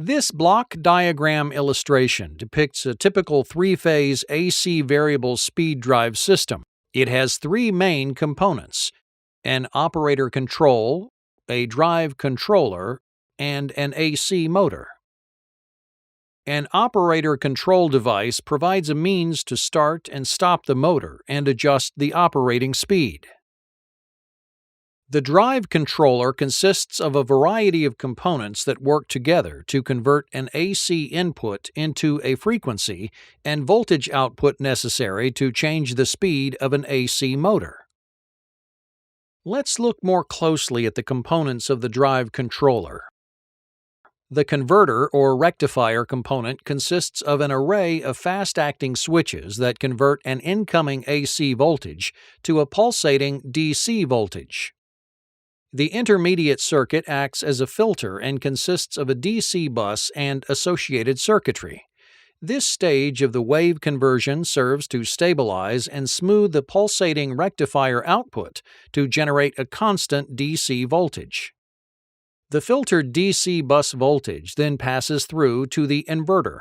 This block diagram illustration depicts a typical three-phase AC variable speed drive system. It has three main components: an operator control, a drive controller, and an AC motor. An operator control device provides a means to start and stop the motor and adjust the operating speed. The drive controller consists of a variety of components that work together to convert an AC input into a frequency and voltage output necessary to change the speed of an AC motor. Let's look more closely at the components of the drive controller. The converter or rectifier component consists of an array of fast-acting switches that convert an incoming AC voltage to a pulsating DC voltage. The intermediate circuit acts as a filter and consists of a DC bus and associated circuitry. This stage of the wave conversion serves to stabilize and smooth the pulsating rectifier output to generate a constant DC voltage. The filtered DC bus voltage then passes through to the inverter.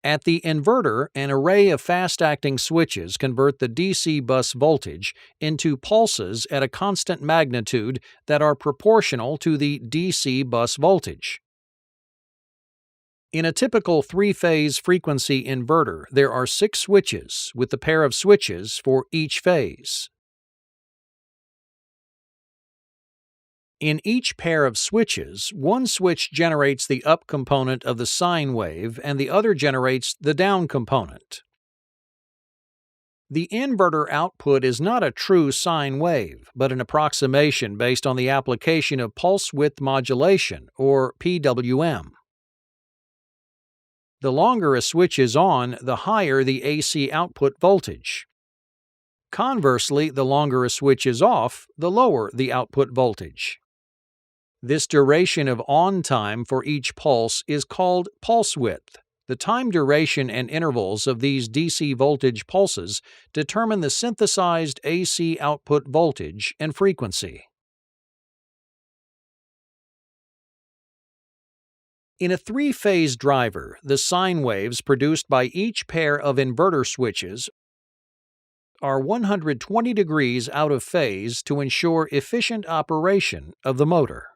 At the inverter, an array of fast-acting switches convert the DC bus voltage into pulses at a constant magnitude that are proportional to the DC bus voltage. In a typical three-phase frequency inverter, there are 6 switches, with a pair of switches for each phase. In each pair of switches, one switch generates the up component of the sine wave and the other generates the down component. The inverter output is not a true sine wave, but an approximation based on the application of pulse width modulation, or PWM. The longer a switch is on, the higher the AC output voltage. Conversely, the longer a switch is off, the lower the output voltage. This duration of on time for each pulse is called pulse width. The time duration and intervals of these DC voltage pulses determine the synthesized AC output voltage and frequency. In a three-phase driver, the sine waves produced by each pair of inverter switches are 120 degrees out of phase to ensure efficient operation of the motor.